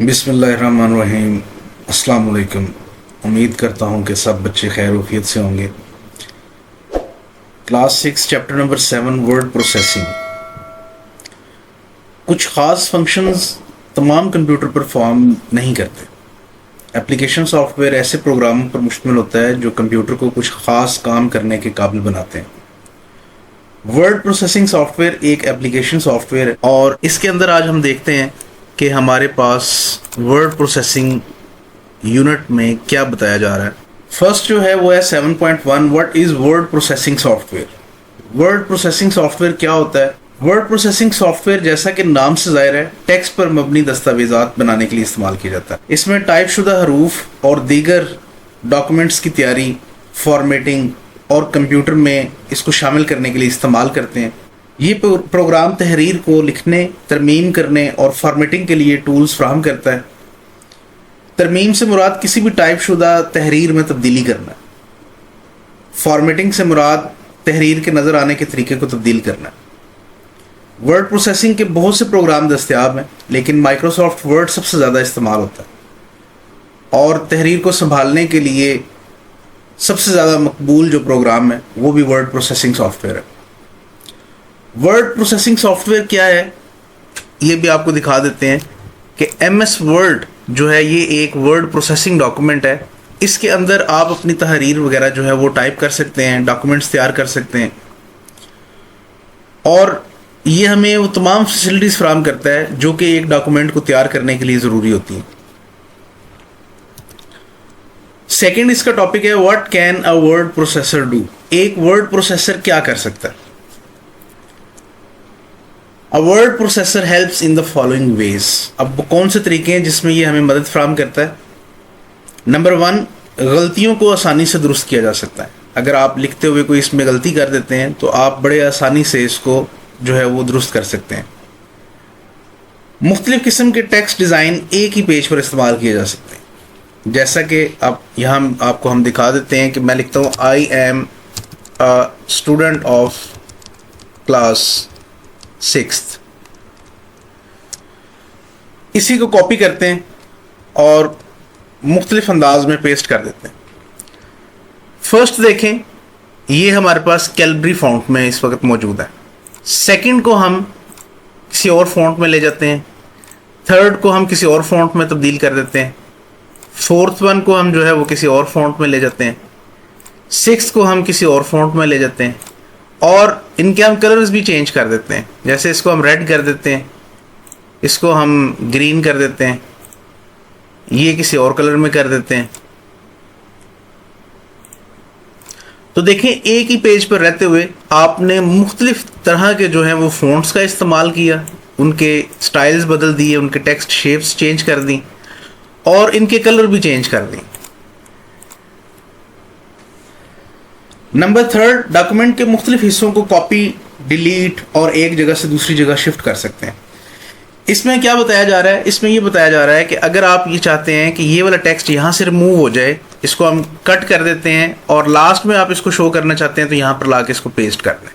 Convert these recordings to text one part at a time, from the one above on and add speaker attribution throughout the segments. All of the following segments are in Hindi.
Speaker 1: बिस्मिल्लाहिर्रहमानिर्रहीम। अस्सलाम वालेकुम। उम्मीद करता हूँ कि सब बच्चे खैर वफियत से होंगे। Class 6 chapter number 7 word processing. कुछ ख़ास फंक्शंस तमाम कंप्यूटर परफॉर्म नहीं करते। एप्लीकेशन सॉफ्टवेयर ऐसे प्रोग्रामों पर मुश्तमिल होता है जो कंप्यूटर को कुछ ख़ास काम करने के काबिल बनाते हैं। वर्ड प्रोसेसिंग सॉफ्टवेयर एक एप्लीकेशन सॉफ्टवेयर है और इसके अंदर आज हम देखते हैं कि हमारे पास वर्ड प्रोसेसिंग यूनिट में क्या बताया जा रहा है। फर्स्ट जो है वो है 7.1 what is word processing software. Word processing software क्या होता है? वर्ड प्रोसेसिंग सॉफ्टवेयर जैसा कि नाम से जाहिर है टेक्स्ट पर मबनी दस्तावेजात बनाने के लिए इस्तेमाल किया जाता है। इसमें टाइपशुदा हरूफ और दीगर डॉक्यूमेंट्स की तैयारी, फॉर्मेटिंग और कंप्यूटर में इसको शामिल करने के लिए इस्तेमाल करते हैं। ये प्रोग्राम तहरीर को लिखने, तरमीम करने और फॉर्मेटिंग के लिए टूल्स फ्राहम करता है। तरमीम से मुराद किसी भी टाइपशुदा तहरीर में तब्दीली करना है। फॉर्मेटिंग से मुराद तहरीर के नज़र आने के तरीके को तब्दील करना है। वर्ड प्रोसेसिंग के बहुत से प्रोग्राम दस्तयाब हैं, लेकिन माइक्रोसॉफ्ट वर्ड सबसे ज़्यादा इस्तेमाल होता है और तहरीर को संभालने के लिए सबसे ज़्यादा मकबूल जो प्रोग्राम है वो भी वर्ड प्रोसेसिंग सॉफ्टवेयर है। वर्ड प्रोसेसिंग सॉफ्टवेयर क्या है ये भी आपको दिखा देते हैं कि MS वर्ड जो है ये एक वर्ड प्रोसेसिंग डॉक्यूमेंट है। इसके अंदर आप अपनी तहरीर वगैरह जो है वो टाइप कर सकते हैं, डॉक्यूमेंट्स तैयार कर सकते हैं और ये हमें वो तमाम फैसिलिटीज़ फराहम करता है जो कि एक डॉक्यूमेंट को तैयार करने के लिए ज़रूरी होती हैं। सेकेंड इसका टॉपिक है what can a word processor do. एक वर्ड प्रोसेसर क्या कर सकता है? A word processor helps in the following veg. अब कौन से तरीके हैं जिसमें ये हमें मदद फराहम करता है? नंबर 1, गलतियों को आसानी से दुरुस्त किया जा सकता है। अगर आप लिखते हुए कोई इसमें गलती कर देते हैं तो आप बड़े आसानी से इसको जो है वो दुरुस्त कर सकते हैं। मुख्तलिफ किस्म के टेक्स्ट डिज़ाइन एक ही पेज पर इस्तेमाल किए जा सकते हैं। जैसा कि अब यहाँ आपको हम दिखा देते हैं कि मैं लिखता हूँ I am a student of class 6th। इसी को कॉपी करते हैं और मुख्तलिफ अंदाज में पेस्ट कर देते हैं। फर्स्ट देखें, ये हमारे पास कैलबरी फॉन्ट में इस वक्त मौजूद है। सेकंड को हम किसी और फॉन्ट में ले जाते हैं। थर्ड को हम किसी और फॉन्ट में तब्दील कर देते हैं। फोर्थ वन को हम जो है वो किसी और फॉन्ट में ले जाते हैं। सिक्स्थ को हम किसी और फॉन्ट में ले जाते हैं और इनके हम कलर्स भी चेंज कर देते हैं। जैसे इसको हम रेड कर देते हैं, इसको हम ग्रीन कर देते हैं, ये किसी और कलर में कर देते हैं। तो देखें, एक ही पेज पर रहते हुए आपने मुख्तलिफ तरह के जो हैं वो फ़ॉन्ट्स का इस्तेमाल किया, उनके स्टाइल्स बदल दिए, उनके टेक्स्ट शेप्स चेंज कर दी और इनके कलर भी चेंज कर दी। नंबर 3, डॉक्यूमेंट के मुख्तलिफ हिस्सों को कॉपी, डिलीट और एक जगह से दूसरी जगह शिफ्ट कर सकते हैं। इसमें क्या बताया जा रहा है? इसमें ये बताया जा रहा है कि अगर आप ये चाहते हैं कि ये वाला टेक्स्ट यहाँ से रिमूव हो जाए, इसको हम कट कर देते हैं और लास्ट में आप इसको शो करना चाहते हैं तो यहाँ पर ला के इसको पेस्ट कर दें।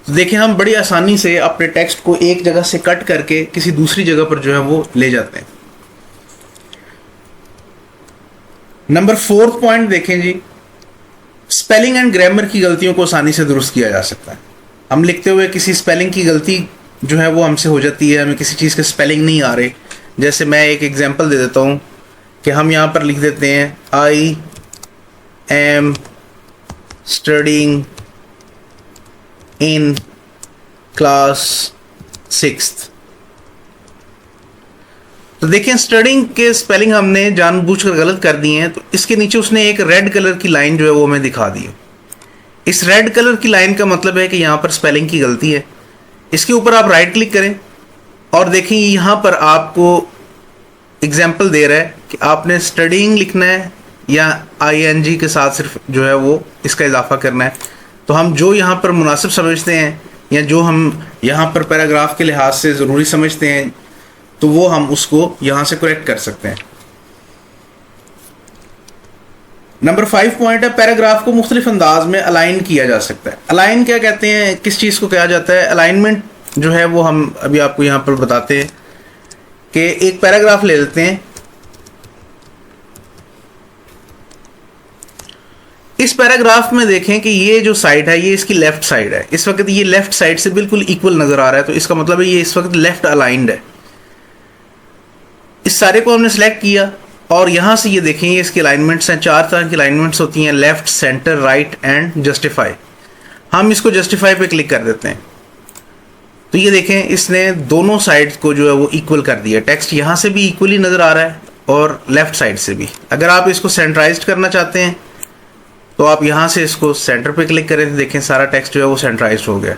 Speaker 1: तो देखिए, हम बड़ी आसानी से अपने टेक्स्ट को एक जगह से कट करके किसी दूसरी जगह पर जो है वो ले जाते हैं। नंबर 4 पॉइंट देखें जी, स्पेलिंग एंड ग्रामर की गलतियों को आसानी से दुरुस्त किया जा सकता है। हम लिखते हुए किसी स्पेलिंग की गलती जो है वो हमसे हो जाती है, हमें किसी चीज़ के स्पेलिंग नहीं आ रहे। जैसे मैं एक एग्जांपल दे देता हूँ कि हम यहाँ पर लिख देते हैं I am studying in class 6th। तो देखें, स्टडिंग के स्पेलिंग हमने जानबूझकर गलत कर दिए हैं, तो इसके नीचे उसने एक रेड कलर की लाइन जो है वो हमें दिखा दी है। इस रेड कलर की लाइन का मतलब है कि यहाँ पर स्पेलिंग की गलती है। इसके ऊपर आप राइट क्लिक करें और देखें, यहाँ पर आपको एग्जाम्पल दे रहा है कि आपने स्टडिंग लिखना है या ING के साथ सिर्फ जो है वो इसका इजाफा करना है। तो हम जो यहाँ पर मुनासिब समझते हैं या जो हम यहाँ पर पैराग्राफ के लिहाज से ज़रूरी समझते हैं तो वो हम उसको यहाँ से करेक्ट कर सकते हैं। नंबर 5 पॉइंट है, पैराग्राफ को मुख्तलिफ अंदाज में अलाइन किया जा सकता है। अलाइन क्या कहते हैं, किस चीज़ को कहा जाता है? अलाइनमेंट जो है वो हम अभी आपको यहाँ पर बताते हैं कि एक पैराग्राफ ले लेते हैं। इस पैराग्राफ में देखें कि ये जो साइड है ये इसकी लेफ्ट साइड है, इस वक्त ये लेफ्ट साइड से बिल्कुल इक्वल नजर आ रहा है, तो इसका मतलब है ये इस वक्त लेफ्ट अलाइंड है। इस सारे को हमने सेलेक्ट किया और यहां से ये देखें ये इसकी अलाइनमेंट्स हैं, 4 तरह की अलाइनमेंट्स होती हैं, left, centre, right and justify. हम इसको जस्टिफाई पे क्लिक कर देते हैं तो ये देखें इसने दोनों साइड को जो है वो इक्वल कर दिया। टेक्स्ट यहाँ से भी इक्वली नज़र आ रहा है और लेफ्ट साइड से भी। अगर आप इसको सेंट्राइज करना चाहते हैं तो आप यहाँ से इसको सेंटर पे क्लिक करें तो देखें सारा टेक्स्ट जो है वो सेंट्राइज हो गया।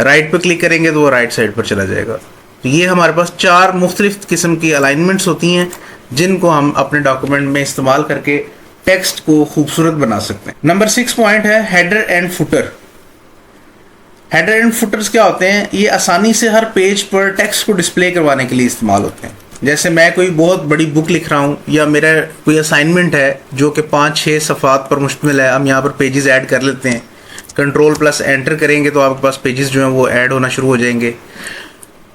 Speaker 1: राइट पे क्लिक करेंगे तो वो राइट साइड पर चला जाएगा। तो ये हमारे पास 4 मुख्तलिफ किस्म की अलाइनमेंट्स होती हैं जिनको हम अपने डॉक्यूमेंट में इस्तेमाल करके टेक्स्ट को खूबसूरत बना सकते हैं। नंबर 6 पॉइंट है header and footer. Header and putters क्या होते हैं? ये आसानी से हर पेज पर टेक्स्ट को डिस्प्ले करवाने के लिए इस्तेमाल होते हैं। जैसे मैं कोई बहुत बड़ी बुक लिख रहा हूँ या मेरा कोई असाइनमेंट है जो कि 5-6 सफ़ात पर मुश्तमिल है, हम यहाँ पर पेजेस ऐड कर लेते हैं। कंट्रोल+एंटर करेंगे तो आपके पास पेजेस जो हैं वो ऐड होना शुरू हो जाएंगे।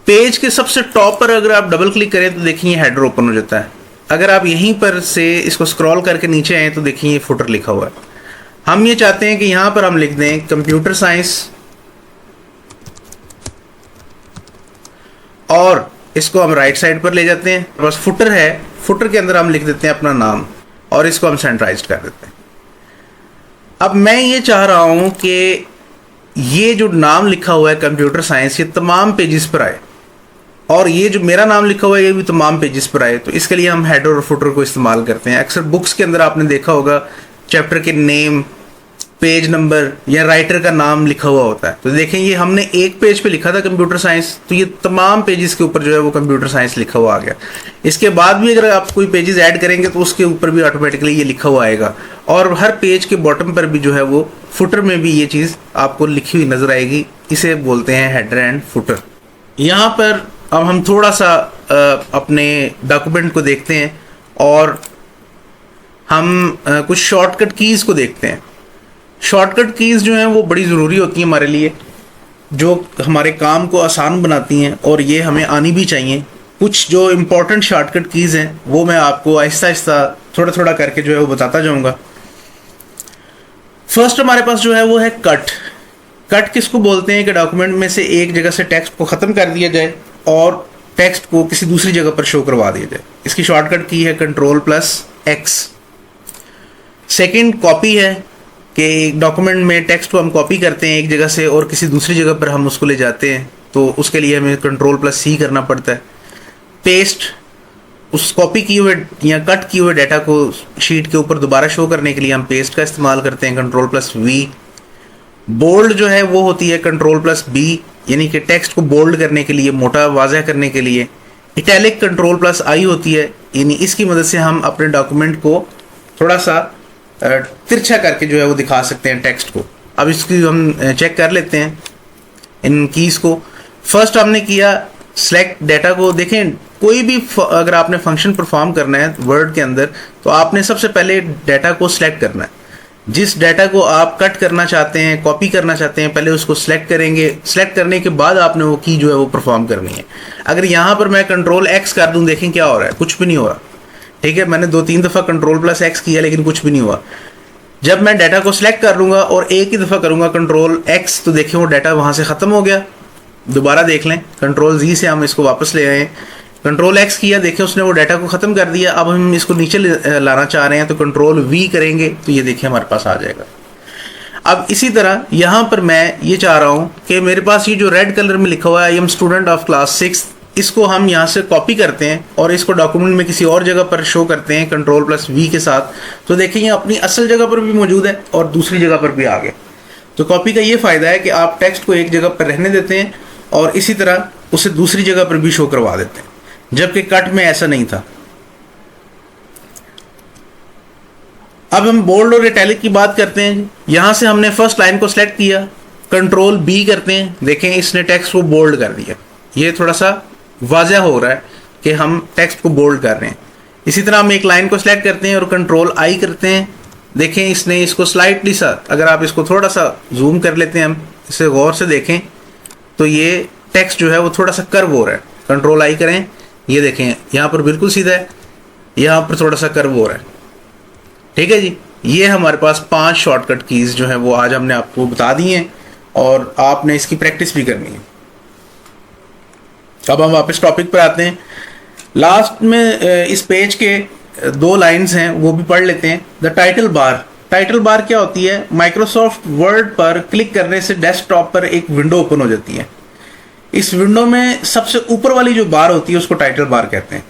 Speaker 1: पेज के सबसे टॉप पर अगर आप डबल क्लिक करें तो देखिए हेडर ओपन हो जाता है। अगर आप यहीं पर से इसको स्क्रॉल करके नीचे आए तो देखिए फुटर लिखा हुआ है। हम ये चाहते हैं कि यहाँ पर हम लिख दें कंप्यूटर साइंस और इसको हम राइट साइड पर ले जाते हैं। बस फुटर है, फुटर के अंदर हम लिख देते हैं अपना नाम और इसको हम सेंट्राइज कर देते हैं। अब मैं ये चाह रहा हूं कि ये जो नाम लिखा हुआ है कंप्यूटर साइंस ये तमाम पेजेस पर आए और ये जो मेरा नाम लिखा हुआ है ये भी तमाम पेजेस पर आए। तो इसके लिए हम हेडर और फुटर को इस्तेमाल करते हैं। अक्सर बुक्स के अंदर आपने देखा होगा चैप्टर के नेम, पेज नंबर या राइटर का नाम लिखा हुआ होता है। तो देखें ये हमने एक पेज पे लिखा था कंप्यूटर साइंस, तो ये तमाम पेजेस के ऊपर जो है वो कंप्यूटर साइंस लिखा हुआ आ गया। इसके बाद भी अगर आप कोई पेजेस ऐड करेंगे तो उसके ऊपर भी ऑटोमेटिकली ये लिखा हुआ आएगा और हर पेज के बॉटम पर भी जो है वो फुटर में भी ये चीज़ आपको लिखी हुई नजर आएगी। इसे बोलते हैं हेडर एंड फुटर। यहाँ पर अब हम थोड़ा सा अपने डॉक्यूमेंट को देखते हैं और हम कुछ शॉर्टकट कीज़ को देखते हैं। शॉर्टकट कीज़ जो हैं वो बड़ी ज़रूरी होती हैं हमारे लिए, जो हमारे काम को आसान बनाती हैं और ये हमें आनी भी चाहिए। कुछ जो इम्पोर्टेंट शॉर्टकट कीज़ हैं वो मैं आपको आहिस्ता आहिस्ता थोड़ा थोड़ा करके जो है वो बताता जाऊंगा। फर्स्ट हमारे पास जो है वो है कट। कट किसको बोलते हैं कि डॉक्यूमेंट में से एक जगह से टेक्स्ट को ख़त्म कर दिया जाए और टेक्स्ट को किसी दूसरी जगह पर शो करवा दिया जाए। इसकी शॉर्टकट की है कंट्रोल+X। सेकेंड कॉपी है कि एक डॉक्यूमेंट में टेक्स्ट को हम कॉपी करते हैं एक जगह से और किसी दूसरी जगह पर हम उसको ले जाते हैं, तो उसके लिए हमें कंट्रोल+C करना पड़ता है। पेस्ट, उस कॉपी किए हुए या कट किए हुए डाटा को शीट के ऊपर दोबारा शो करने के लिए हम पेस्ट का इस्तेमाल करते हैं, कंट्रोल+V। बोल्ड जो है वो होती है कंट्रोल+B, यानी कि टेक्स्ट को बोल्ड करने के लिए, मोटा वाज़ह करने के लिए। इटैलिक कंट्रोल+I होती है, यानी इसकी मदद से हम अपने डॉक्यूमेंट को थोड़ा सा तिरछा करके जो है वो दिखा सकते हैं टेक्स्ट को। अब इसकी हम चेक कर लेते हैं इन कीज़ को। फर्स्ट हमने किया सेलेक्ट डाटा को। देखें कोई भी अगर आपने फंक्शन परफॉर्म करना है वर्ड के अंदर तो आपने सबसे पहले डाटा को सिलेक्ट करना है। जिस डाटा को आप कट करना चाहते हैं, कॉपी करना चाहते हैं, पहले उसको सिलेक्ट करेंगे। सिलेक्ट करने के बाद आपने वो की जो है वो परफॉर्म करनी है। अगर यहाँ पर मैं कंट्रोल+X कर दूँ, देखें क्या हो रहा है, कुछ भी नहीं हो रहा। ठीक है, मैंने 2-3 दफ़ा कंट्रोल+X किया लेकिन कुछ भी नहीं हुआ। जब मैं डाटा को सिलेक्ट कर लूँगा और एक ही दफ़ा करूँगा कंट्रोल+X तो देखिए वो डाटा वहाँ से ख़त्म हो गया। दोबारा देख लें, कंट्रोल+Z से हम इसको वापस ले आए, कंट्रोल+X किया, देखिए उसने वो डाटा को ख़त्म कर दिया। अब हम इसको नीचे लाना चाह रहे हैं तो कंट्रोल+V करेंगे तो ये देखिए हमारे पास आ जाएगा। अब इसी तरह यहाँ पर मैं ये चाह रहा हूँ कि मेरे पास ये जो रेड कलर में लिखा हुआ है I am student of class 6, इसको हम यहाँ से कॉपी करते हैं और इसको डॉक्यूमेंट में किसी और जगह पर शो करते हैं कंट्रोल+V के साथ। तो देखिए ये अपनी असल जगह पर भी मौजूद है और दूसरी जगह पर भी आ गया। तो कॉपी का ये फ़ायदा है कि आप टेक्स्ट को एक जगह पर रहने देते हैं और इसी तरह उसे दूसरी जगह पर भी शो करवा देते हैं, जबकि कट में ऐसा नहीं था। अब हम बोल्ड और इटैलिक की बात करते हैं। यहाँ से हमने फर्स्ट लाइन को सिलेक्ट किया, कंट्रोल+B करते हैं, देखें इसने टेक्स्ट को बोल्ड कर दिया। ये थोड़ा सा वाज़ह हो रहा है कि हम टेक्स्ट को बोल्ड कर रहे हैं। इसी तरह हम एक लाइन को सिलेक्ट करते हैं और कंट्रोल+I करते हैं, देखें इसने इसको स्लाइटली सा, अगर आप इसको थोड़ा सा जूम कर लेते हैं, हम इसे गौर से देखें तो ये टेक्स्ट जो है वो थोड़ा सा कर्व हो रहा है। कंट्रोल+I करें, ये देखें यहाँ पर बिल्कुल सीधा है, यहाँ पर थोड़ा सा कर्व हो रहा है। ठीक है जी, ये हमारे पास 5 शॉर्टकट कीज जो है वो आज हमने आपको बता दी हैं और आपने इसकी प्रैक्टिस भी करनी है। अब हम वापस टॉपिक पर आते हैं। लास्ट में इस पेज के 2 लाइंस हैं वो भी पढ़ लेते हैं। The title bar, title bar क्या होती है? माइक्रोसॉफ्ट वर्ड पर क्लिक करने से डेस्कटॉप पर एक विंडो ओपन हो जाती है। इस विंडो में सबसे ऊपर वाली जो बार होती है उसको टाइटल बार कहते हैं।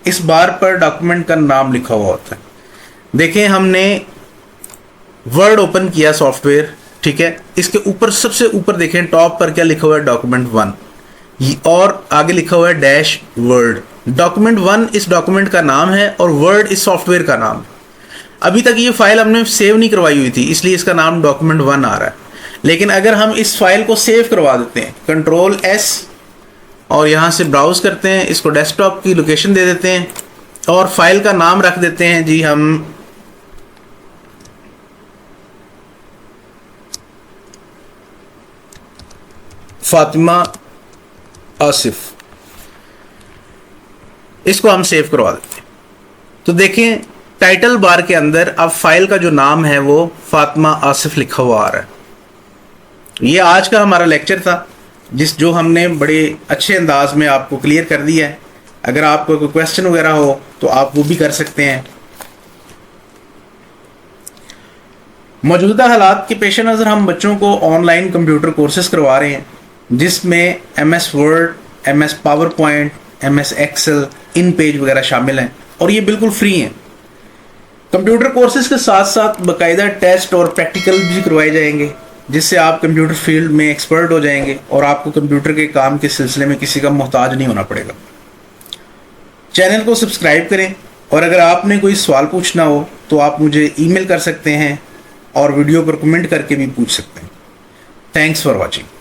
Speaker 1: इस बार पर डॉक्यूमेंट का नाम लिखा हुआ होता है। देखें, हमने वर्ड ओपन किया सॉफ्टवेयर, ठीक है, इसके ऊपर सबसे ऊपर देखें टॉप पर क्या लिखा हुआ है? डॉक्यूमेंट 1, और आगे लिखा हुआ है डैश वर्ड। डॉक्यूमेंट 1 इस डॉक्यूमेंट का नाम है और वर्ड इस सॉफ्टवेयर का नाम। अभी तक ये फाइल हमने सेव नहीं करवाई हुई थी, इसलिए इसका नाम डॉक्यूमेंट 1 आ रहा है। लेकिन अगर हम इस फाइल को सेव करवा देते हैं, कंट्रोल S, और यहाँ से ब्राउज करते हैं, इसको डेस्कटॉप की लोकेशन दे देते हैं और फाइल का नाम रख देते हैं जी हम फातिमा आसिफ, इसको हम सेव करवा देते हैं। तो देखें टाइटल बार के अंदर अब फाइल का जो नाम है वो फातिमा आसिफ लिखा हुआ आ रहा है। ये आज का हमारा लेक्चर था जो हमने बड़े अच्छे अंदाज में आपको क्लियर कर दिया है। अगर आपको कोई क्वेश्चन वगैरह हो तो आप वो भी कर सकते हैं। मौजूदा हालात के पेश नज़र हम बच्चों को ऑनलाइन कंप्यूटर कोर्सेज करवा रहे हैं जिसमें MS Word, MS PowerPoint, MS Excel, InPage वगैरह शामिल हैं और ये बिल्कुल फ्री हैं। कंप्यूटर कोर्सेज के साथ साथ बाकायदा टेस्ट और प्रैक्टिकल भी करवाए जाएंगे जिससे आप कंप्यूटर फील्ड में एक्सपर्ट हो जाएंगे और आपको कंप्यूटर के काम के सिलसिले में किसी का मोहताज नहीं होना पड़ेगा। चैनल को सब्सक्राइब करें और अगर आपने कोई सवाल पूछना हो तो आप मुझे ईमेल कर सकते हैं और वीडियो पर कमेंट करके भी पूछ सकते हैं। Thanks for watching.